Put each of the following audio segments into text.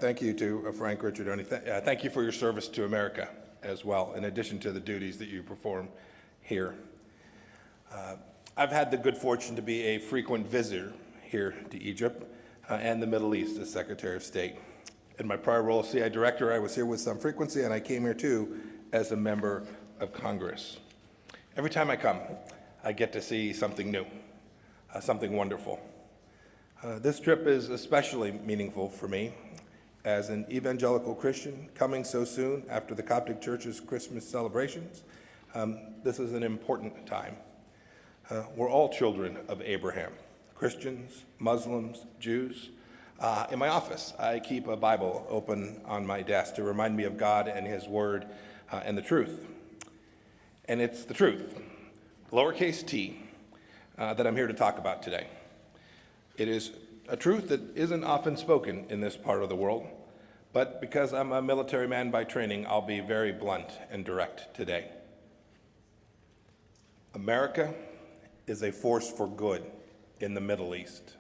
Thank you to Frank, Richard, Oni. Thank you for your service to America as well, in addition to the duties that you perform here. I've had the good fortune to be a frequent visitor here to Egypt and the Middle East as Secretary of State. In my prior role as CI Director, I was here with some frequency, and I came here too as a member of Congress. Every time I come, I get to see something new, something wonderful. This trip is especially meaningful for me as an evangelical Christian coming so soon after the Coptic Church's Christmas celebrations. This is an important time. We're all children of Abraham, Christians, Muslims, Jews. In my office, I keep a Bible open on my desk to remind me of God and His Word and the truth. And it's the truth, lowercase t, that I'm here to talk about today. It is a truth that isn't often spoken in this part of the world, but because I'm a military man by training, I'll be very blunt and direct today. America is a force for good in the Middle East.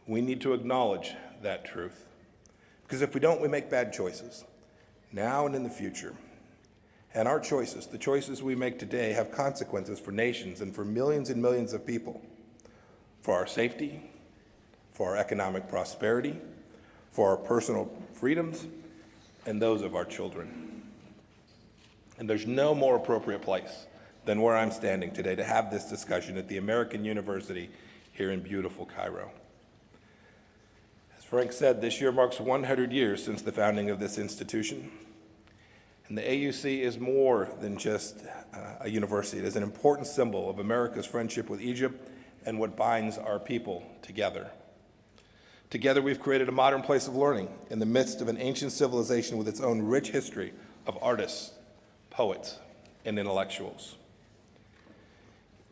We need to acknowledge that truth, because if we don't, we make bad choices, now and in the future. And our choices, the choices we make today, have consequences for nations and for millions and millions of people, for our safety, for our economic prosperity, for our personal freedoms, and those of our children. And there's no more appropriate place than where I'm standing today to have this discussion at the American University here in beautiful Cairo. As Frank said, this year marks 100 years since the founding of this institution. And the AUC is more than just a university. It is an important symbol of America's friendship with Egypt and what binds our people together. Together, we've created a modern place of learning in the midst of an ancient civilization with its own rich history of artists, poets, and intellectuals.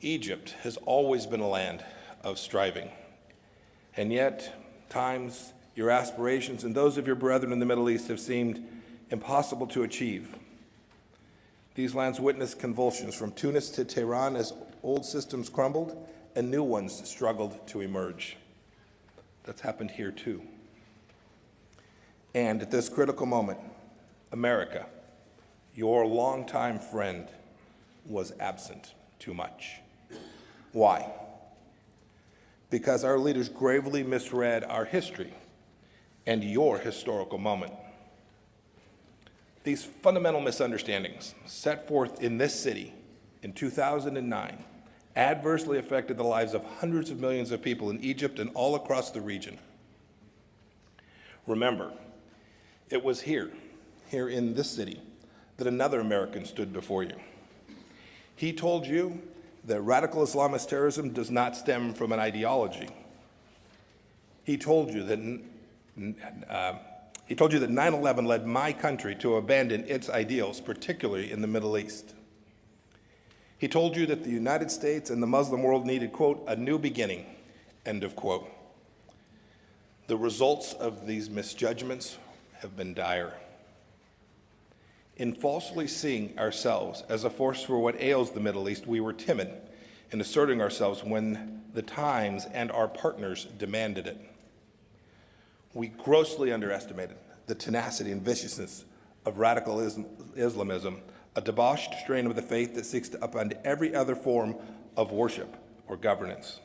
Egypt has always been a land of striving, and yet, times, your aspirations and those of your brethren in the Middle East have seemed impossible to achieve. These lands witnessed convulsions from Tunis to Tehran as old systems crumbled and new ones struggled to emerge. That's happened here too. And at this critical moment, America, your longtime friend, was absent too much. Why? Because our leaders gravely misread our history and your historical moment. These fundamental misunderstandings set forth in this city in 2009 adversely affected the lives of hundreds of millions of people in Egypt and all across the region. Remember, it was here in this city, that another American stood before you. He told you that radical Islamist terrorism does not stem from an ideology. He told you that 9/11 led my country to abandon its ideals, particularly in the Middle East. He told you that the United States and the Muslim world needed, quote, a new beginning, end of quote. The results of these misjudgments have been dire. In falsely seeing ourselves as a force for what ails the Middle East, we were timid in asserting ourselves when the times and our partners demanded it. We grossly underestimated the tenacity and viciousness of radical Islamism, a debauched strain of the faith that seeks to upend every other form of worship or governance.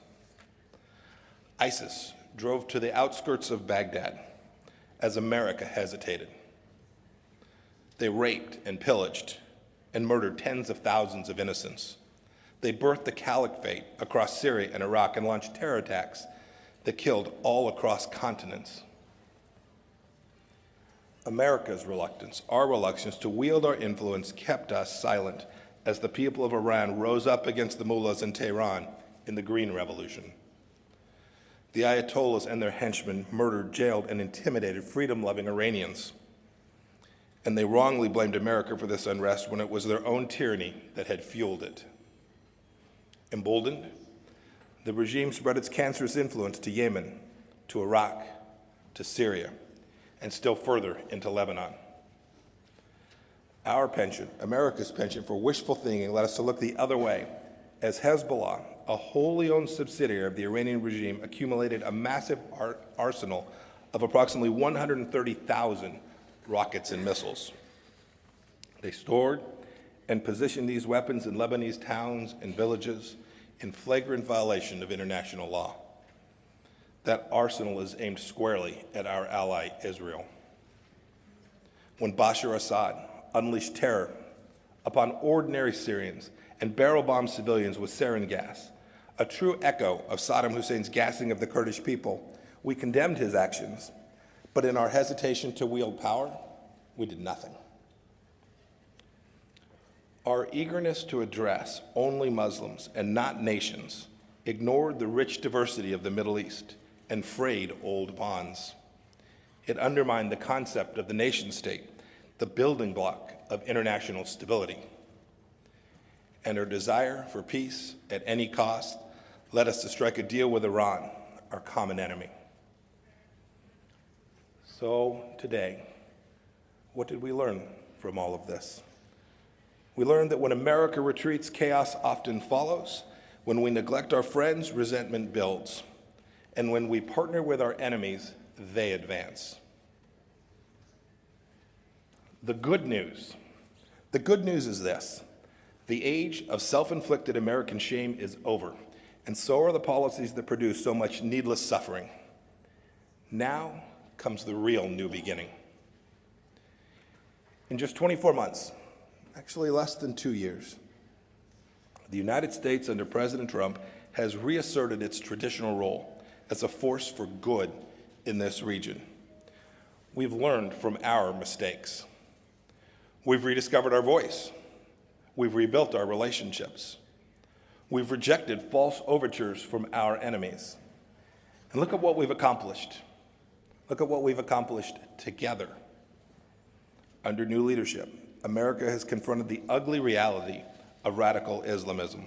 ISIS drove to the outskirts of Baghdad as America hesitated. They raped and pillaged and murdered tens of thousands of innocents. They birthed the caliphate across Syria and Iraq and launched terror attacks that killed all across continents. America's reluctance, our reluctance to wield our influence kept us silent as the people of Iran rose up against the mullahs in Tehran in the Green Revolution. The Ayatollahs and their henchmen murdered, jailed, and intimidated freedom-loving Iranians. And they wrongly blamed America for this unrest when it was their own tyranny that had fueled it. Emboldened, the regime spread its cancerous influence to Yemen, to Iraq, to Syria, and still further into Lebanon. Our penchant, America's penchant for wishful thinking, led us to look the other way as Hezbollah, a wholly owned subsidiary of the Iranian regime, accumulated a massive arsenal of approximately 130,000 rockets and missiles. They stored and positioned these weapons in Lebanese towns and villages in flagrant violation of international law. That arsenal is aimed squarely at our ally, Israel. When Bashar Assad unleashed terror upon ordinary Syrians and barrel-bombed civilians with sarin gas, a true echo of Saddam Hussein's gassing of the Kurdish people, we condemned his actions, but in our hesitation to wield power, we did nothing. Our eagerness to address only Muslims and not nations ignored the rich diversity of the Middle East and frayed old bonds. It undermined the concept of the nation-state, the building block of international stability. And our desire for peace at any cost led us to strike a deal with Iran, our common enemy. So today, what did we learn from all of this? We learned that when America retreats, chaos often follows. When we neglect our friends, resentment builds. And when we partner with our enemies, they advance. The good news is this: the age of self-inflicted American shame is over, and so are the policies that produce so much needless suffering. Now comes the real new beginning. In just 24 months, actually less than 2 years, the United States under President Trump has reasserted its traditional role as a force for good in this region. We've learned from our mistakes. We've rediscovered our voice. We've rebuilt our relationships. We've rejected false overtures from our enemies. And look at what we've accomplished. Look at what we've accomplished together. Under new leadership, America has confronted the ugly reality of radical Islamism.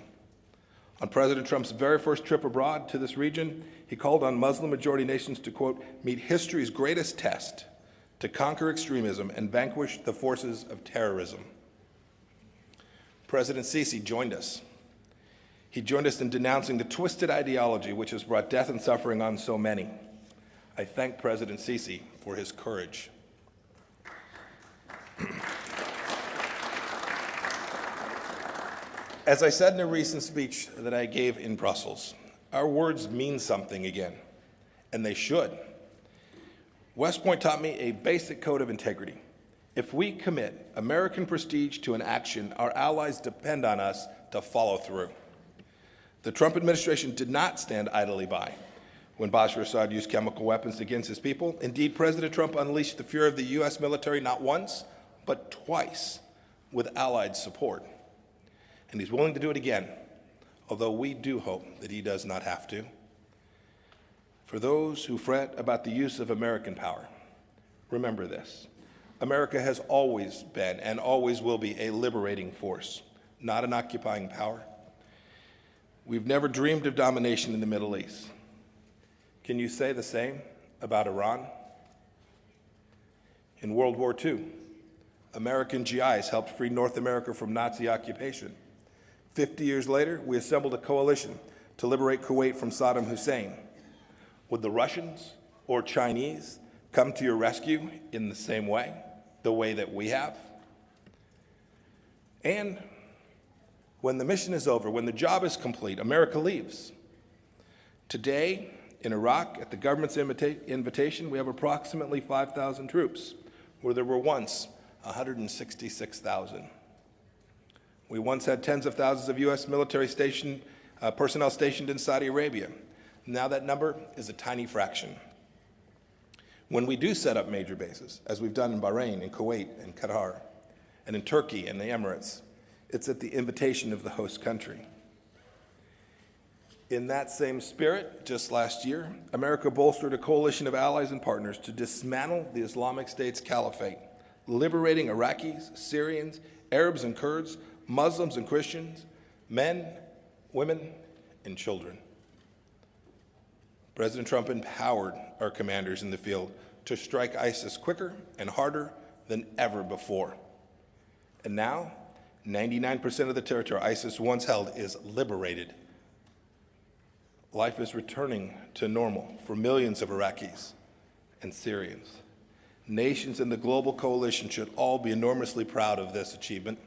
On President Trump's very first trip abroad to this region, he called on Muslim-majority nations to, quote, meet history's greatest test, to conquer extremism and vanquish the forces of terrorism. President Sisi joined us. He joined us in denouncing the twisted ideology which has brought death and suffering on so many. I thank President Sisi for his courage. As I said in a recent speech that I gave in Brussels, our words mean something again, and they should. West Point taught me a basic code of integrity. If we commit American prestige to an action, our allies depend on us to follow through. The Trump administration did not stand idly by when Bashar Assad used chemical weapons against his people. Indeed, President Trump unleashed the fury of the U.S. military not once, but twice with Allied support. And he's willing to do it again, although we do hope that he does not have to. For those who fret about the use of American power, remember this: America has always been and always will be a liberating force, not an occupying power. We've never dreamed of domination in the Middle East. Can you say the same about Iran? In World War II, American GIs helped free North America from Nazi occupation. 50 years later, we assembled a coalition to liberate Kuwait from Saddam Hussein. Would the Russians or Chinese come to your rescue in the same way, the way that we have? And when the mission is over, when the job is complete, America leaves. Today, in Iraq, at the government's invitation, we have approximately 5,000 troops, where there were once 166,000. We once had tens of thousands of U.S. military personnel stationed in Saudi Arabia. Now that number is a tiny fraction. When we do set up major bases, as we've done in Bahrain, in Kuwait, and Qatar, and in Turkey and the Emirates, it's at the invitation of the host country. In that same spirit, just last year, America bolstered a coalition of allies and partners to dismantle the Islamic State's caliphate, liberating Iraqis, Syrians, Arabs and Kurds, Muslims and Christians, men, women, and children. President Trump empowered our commanders in the field to strike ISIS quicker and harder than ever before. And now, 99% of the territory ISIS once held is liberated. Life is returning to normal for millions of Iraqis and Syrians. Nations in the global coalition should all be enormously proud of this achievement.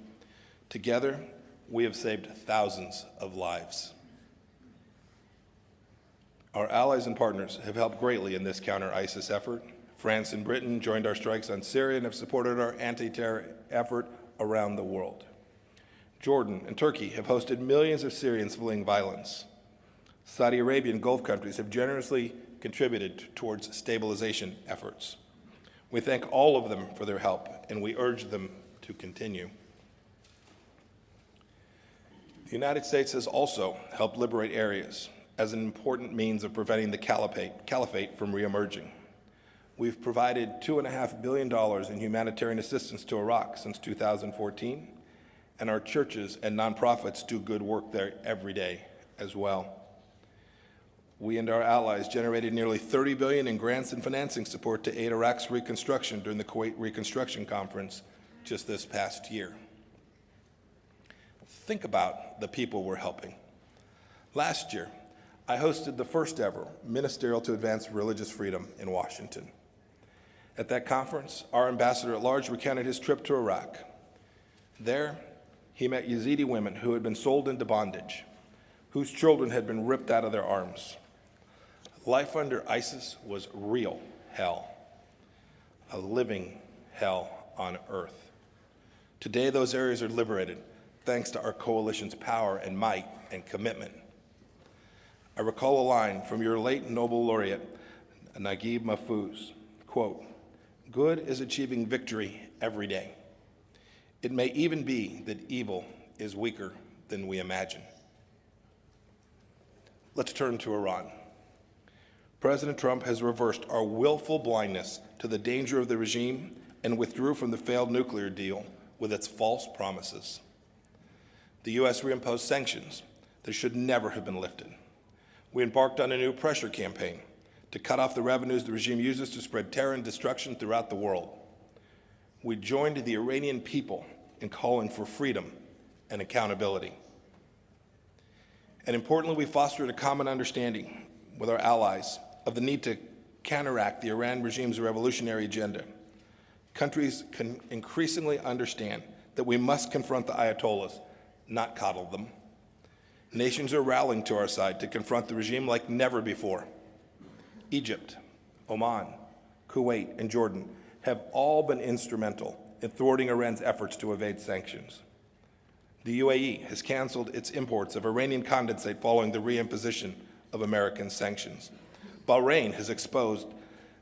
Together, we have saved thousands of lives. Our allies and partners have helped greatly in this counter-ISIS effort. France and Britain joined our strikes on Syria and have supported our anti-terror effort around the world. Jordan and Turkey have hosted millions of Syrians fleeing violence. Saudi Arabia and Gulf countries have generously contributed towards stabilization efforts. We thank all of them for their help, and we urge them to continue. The United States has also helped liberate areas as an important means of preventing the caliphate from reemerging. We've provided $2.5 billion in humanitarian assistance to Iraq since 2014, and our churches and nonprofits do good work there every day as well. We and our allies generated nearly $30 billion in grants and financing support to aid Iraq's reconstruction during the Kuwait Reconstruction Conference just this past year. Think about the people we're helping. Last year, I hosted the first ever Ministerial to Advance Religious Freedom in Washington. At that conference, our ambassador at large recounted his trip to Iraq. There, he met Yazidi women who had been sold into bondage, whose children had been ripped out of their arms. Life under ISIS was real hell, a living hell on earth. Today, those areas are liberated thanks to our coalition's power and might and commitment. I recall a line from your late Nobel laureate, Naguib Mahfouz, quote, "Good is achieving victory every day. It may even be that evil is weaker than we imagine." Let's turn to Iran. President Trump has reversed our willful blindness to the danger of the regime and withdrew from the failed nuclear deal with its false promises. The U.S. reimposed sanctions that should never have been lifted. We embarked on a new pressure campaign to cut off the revenues the regime uses to spread terror and destruction throughout the world. We joined the Iranian people in calling for freedom and accountability. And importantly, we fostered a common understanding with our allies of the need to counteract the Iran regime's revolutionary agenda. Countries can increasingly understand that we must confront the Ayatollahs, not coddle them. Nations are rallying to our side to confront the regime like never before. Egypt, Oman, Kuwait, and Jordan have all been instrumental in thwarting Iran's efforts to evade sanctions. The UAE has canceled its imports of Iranian condensate following the reimposition of American sanctions. Bahrain has exposed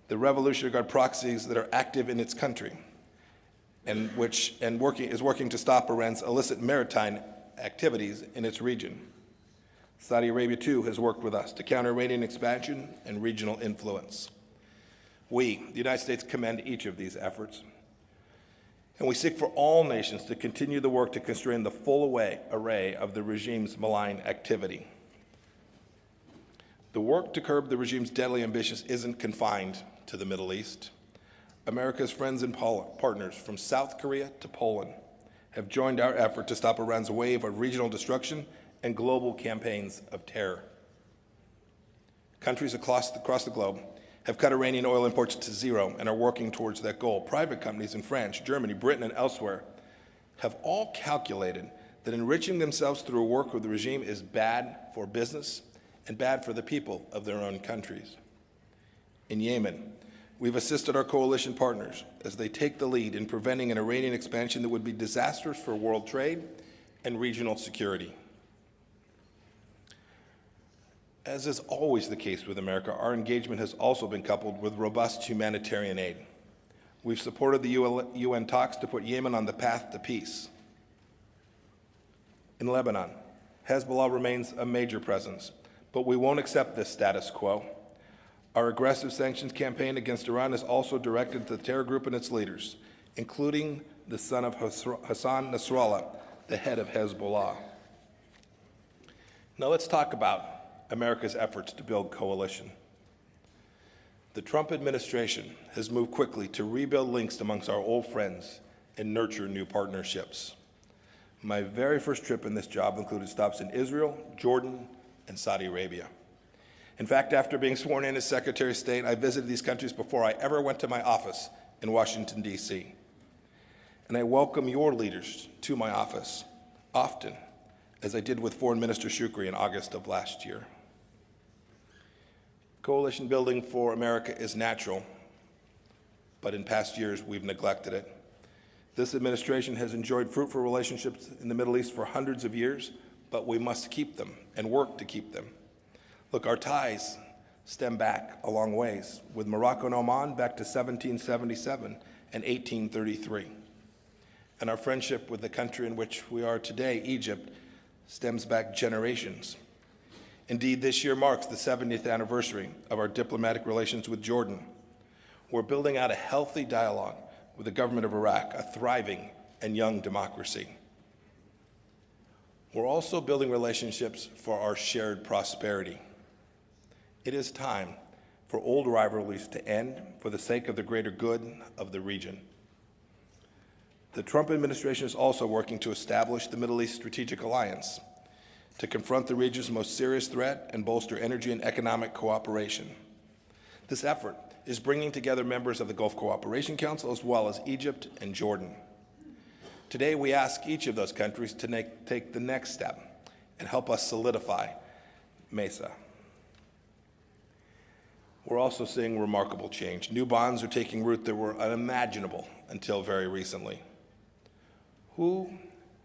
the Revolutionary Guard proxies that are active in its country and is working to stop Iran's illicit maritime activities in its region. Saudi Arabia, too, has worked with us to counter Iranian expansion and regional influence. We, the United States, commend each of these efforts, and we seek for all nations to continue the work to constrain the full array of the regime's malign activity. The work to curb the regime's deadly ambitions isn't confined to the Middle East. America's friends and partners from South Korea to Poland have joined our effort to stop Iran's wave of regional destruction and global campaigns of terror. Countries across the globe have cut Iranian oil imports to zero and are working towards that goal. Private companies in France, Germany, Britain, and elsewhere have all calculated that enriching themselves through work with the regime is bad for business and bad for the people of their own countries. In Yemen, we've assisted our coalition partners as they take the lead in preventing an Iranian expansion that would be disastrous for world trade and regional security. As is always the case with America, our engagement has also been coupled with robust humanitarian aid. We've supported the UN talks to put Yemen on the path to peace. In Lebanon, Hezbollah remains a major presence, but we won't accept this status quo. Our aggressive sanctions campaign against Iran is also directed to the terror group and its leaders, including the son of Hassan Nasrallah, the head of Hezbollah. Now let's talk about America's efforts to build coalition. The Trump administration has moved quickly to rebuild links amongst our old friends and nurture new partnerships. My very first trip in this job included stops in Israel, Jordan, and Saudi Arabia. In fact, after being sworn in as Secretary of State, I visited these countries before I ever went to my office in Washington, D.C. And I welcome your leaders to my office often, as I did with Foreign Minister Shukri in August of last year. Coalition building for America is natural, but in past years we've neglected it. This administration has enjoyed fruitful relationships in the Middle East for hundreds of years, but we must keep them and work to keep them. Look, our ties stem back a long ways, with Morocco and Oman back to 1777 and 1833. And our friendship with the country in which we are today, Egypt, stems back generations. Indeed, this year marks the 70th anniversary of our diplomatic relations with Jordan. We're building out a healthy dialogue with the government of Iraq, a thriving and young democracy. We're also building relationships for our shared prosperity. It is time for old rivalries to end for the sake of the greater good of the region. The Trump administration is also working to establish the Middle East Strategic Alliance to confront the region's most serious threat and bolster energy and economic cooperation. This effort is bringing together members of the Gulf Cooperation Council as well as Egypt and Jordan. Today, we ask each of those countries to take the next step and help us solidify MESA. We're also seeing remarkable change. New bonds are taking root that were unimaginable until very recently. Who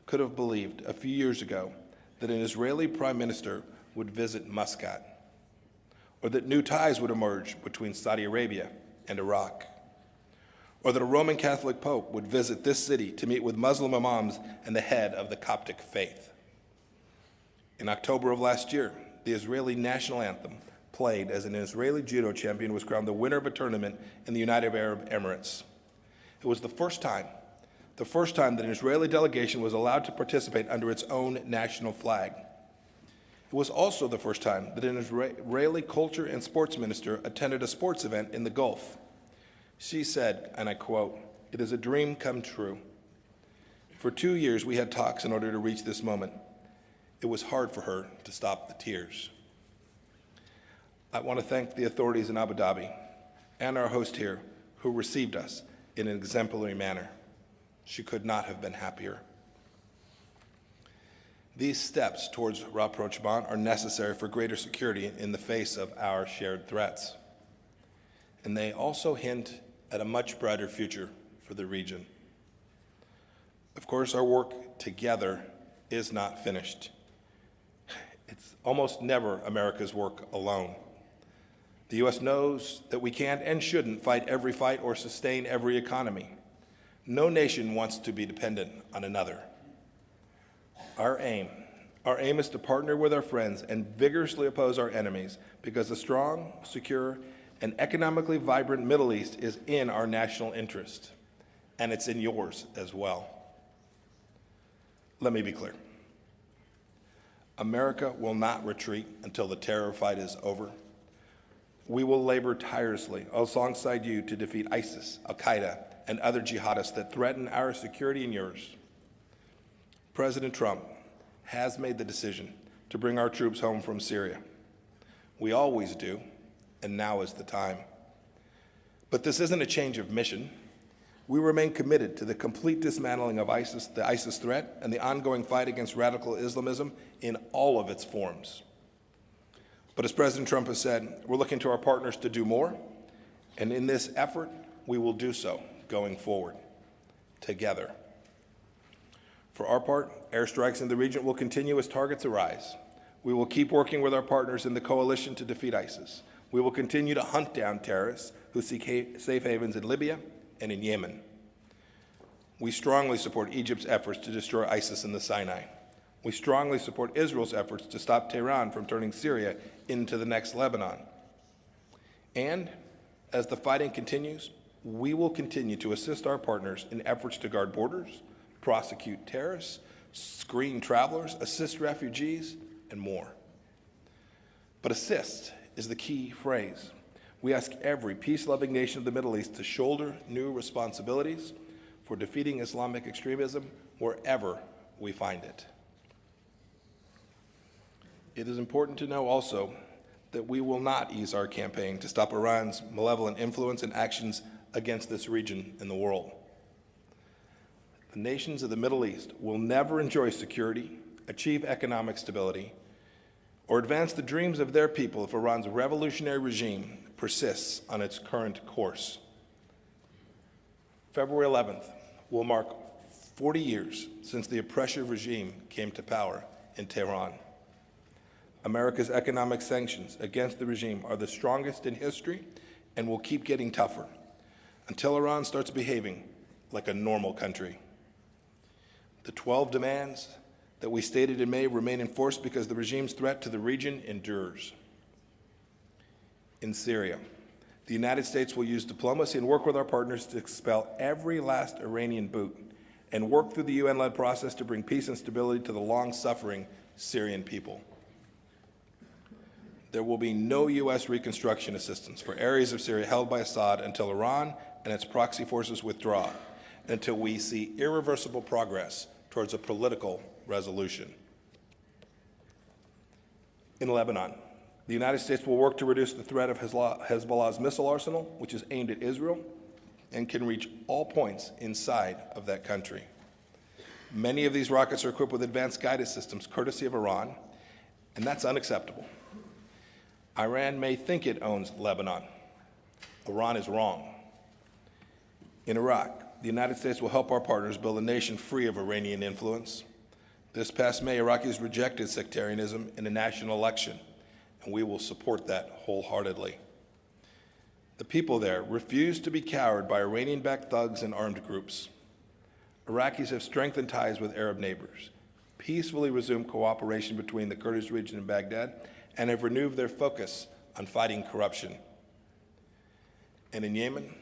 could have believed a few years ago that an Israeli prime minister would visit Muscat, or that new ties would emerge between Saudi Arabia and Iraq, or that a Roman Catholic pope would visit this city to meet with Muslim imams and the head of the Coptic faith? In October of last year, the Israeli national anthem played as an Israeli judo champion was crowned the winner of a tournament in the United Arab Emirates. It was the first time that an Israeli delegation was allowed to participate under its own national flag. It was also the first time that an Israeli culture and sports minister attended a sports event in the Gulf. She said, and I quote, "It is a dream come true. For 2 years we had talks in order to reach this moment. It was hard for her to stop the tears." I want to thank the authorities in Abu Dhabi and our host here who received us in an exemplary manner. She could not have been happier. These steps towards rapprochement are necessary for greater security in the face of our shared threats. And they also hint at a much brighter future for the region. Of course, our work together is not finished. It's almost never America's work alone. The U.S. knows that we can't and shouldn't fight every fight or sustain every economy. No nation wants to be dependent on another. Our aim is to partner with our friends and vigorously oppose our enemies because a strong, secure, and economically vibrant Middle East is in our national interest, and it's in yours as well. Let me be clear. America will not retreat until the terror fight is over. We will labor tirelessly alongside you to defeat ISIS, Al-Qaeda, and other jihadists that threaten our security and yours. President Trump has made the decision to bring our troops home from Syria. We always do, and now is the time. But this isn't a change of mission. We remain committed to the complete dismantling of ISIS, the ISIS threat, and the ongoing fight against radical Islamism in all of its forms. But as President Trump has said, we're looking to our partners to do more, and in this effort, we will do so going forward, together. For our part, airstrikes in the region will continue as targets arise. We will keep working with our partners in the coalition to defeat ISIS. We will continue to hunt down terrorists who seek safe havens in Libya and in Yemen. We strongly support Egypt's efforts to destroy ISIS in the Sinai. We strongly support Israel's efforts to stop Tehran from turning Syria into the next Lebanon. And as the fighting continues, we will continue to assist our partners in efforts to guard borders, prosecute terrorists, screen travelers, assist refugees, and more. But assist is the key phrase. We ask every peace-loving nation of the Middle East to shoulder new responsibilities for defeating Islamic extremism wherever we find it. It is important to know also that we will not ease our campaign to stop Iran's malevolent influence and actions against this region in the world. The nations of the Middle East will never enjoy security, achieve economic stability, or advance the dreams of their people if Iran's revolutionary regime persists on its current course. February 11th will mark 40 years since the oppressive regime came to power in Tehran. America's economic sanctions against the regime are the strongest in history and will keep getting tougher until Iran starts behaving like a normal country. The 12 demands that we stated in May remain in force because the regime's threat to the region endures. In Syria, the United States will use diplomacy and work with our partners to expel every last Iranian boot and work through the UN-led process to bring peace and stability to the long-suffering Syrian people. There will be no U.S. reconstruction assistance for areas of Syria held by Assad until Iran and its proxy forces withdraw, and until we see irreversible progress towards a political resolution. In Lebanon, the United States will work to reduce the threat of Hezbollah's missile arsenal, which is aimed at Israel and can reach all points inside of that country. Many of these rockets are equipped with advanced guided systems courtesy of Iran, and that's unacceptable. Iran may think it owns Lebanon. Iran is wrong. In Iraq, the United States will help our partners build a nation free of Iranian influence. This past May, Iraqis rejected sectarianism in a national election, and we will support that wholeheartedly. The people there refuse to be cowed by Iranian-backed thugs and armed groups. Iraqis have strengthened ties with Arab neighbors, peacefully resumed cooperation between the Kurdish region and Baghdad, and have renewed their focus on fighting corruption. And in Yemen,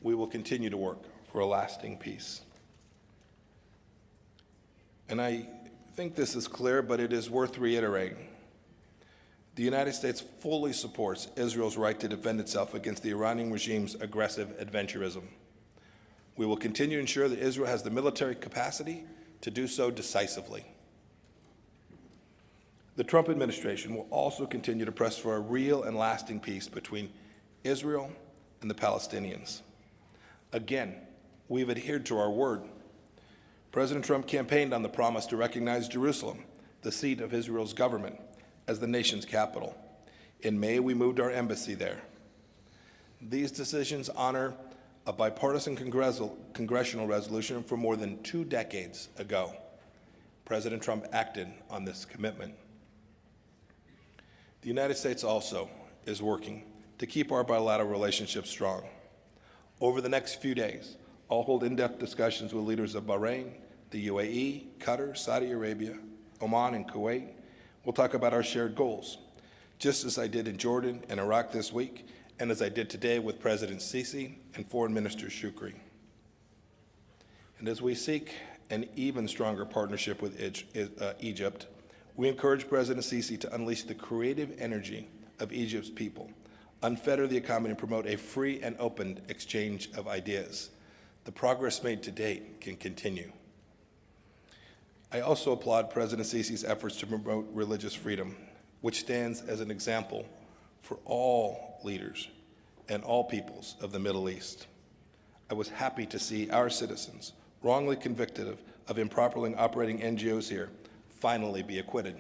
we will continue to work for a lasting peace. And I think this is clear, but it is worth reiterating. The United States fully supports Israel's right to defend itself against the Iranian regime's aggressive adventurism. We will continue to ensure that Israel has the military capacity to do so decisively. The Trump administration will also continue to press for a real and lasting peace between Israel and the Palestinians. Again, we've adhered to our word. President Trump campaigned on the promise to recognize Jerusalem, the seat of Israel's government, as the nation's capital. In May, we moved our embassy there. These decisions honor a bipartisan congressional resolution from more than 2 decades ago. President Trump acted on this commitment. The United States also is working to keep our bilateral relationship strong. Over the next few days, I'll hold in-depth discussions with leaders of Bahrain, the UAE, Qatar, Saudi Arabia, Oman, and Kuwait. We'll talk about our shared goals, just as I did in Jordan and Iraq this week, and as I did today with President Sisi and Foreign Minister Shukri. And as we seek an even stronger partnership with Egypt, we encourage President Sisi to unleash the creative energy of Egypt's people, unfetter the economy, and promote a free and open exchange of ideas. The progress made to date can continue. I also applaud President Sisi's efforts to promote religious freedom, which stands as an example for all leaders and all peoples of the Middle East. I was happy to see our citizens, wrongly convicted of improperly operating NGOs here, finally be acquitted.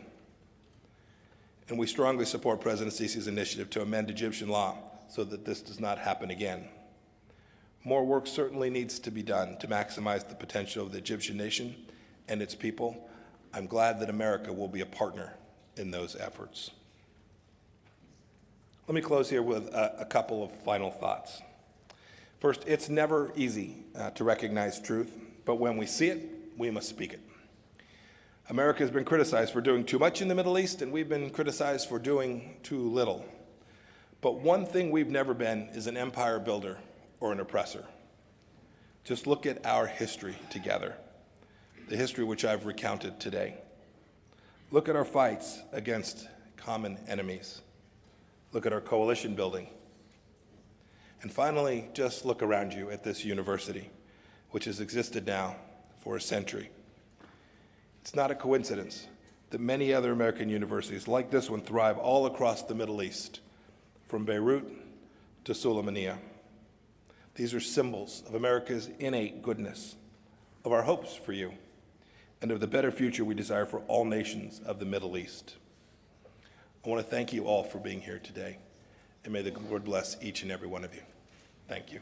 And we strongly support President Sisi's initiative to amend Egyptian law so that this does not happen again. More work certainly needs to be done to maximize the potential of the Egyptian nation and its people. I'm glad that America will be a partner in those efforts. Let me close here with a couple of final thoughts. First, it's never easy to recognize truth, but when we see it, we must speak it. America has been criticized for doing too much in the Middle East, and we've been criticized for doing too little. But one thing we've never been is an empire builder or an oppressor. Just look at our history together, the history which I've recounted today. Look at our fights against common enemies. Look at our coalition building. And finally, just look around you at this university, which has existed now for a century. It's not a coincidence that many other American universities like this one thrive all across the Middle East, from Beirut to Sulaymaniyah. These are symbols of America's innate goodness, of our hopes for you, and of the better future we desire for all nations of the Middle East. I want to thank you all for being here today, and may the Lord bless each and every one of you. Thank you.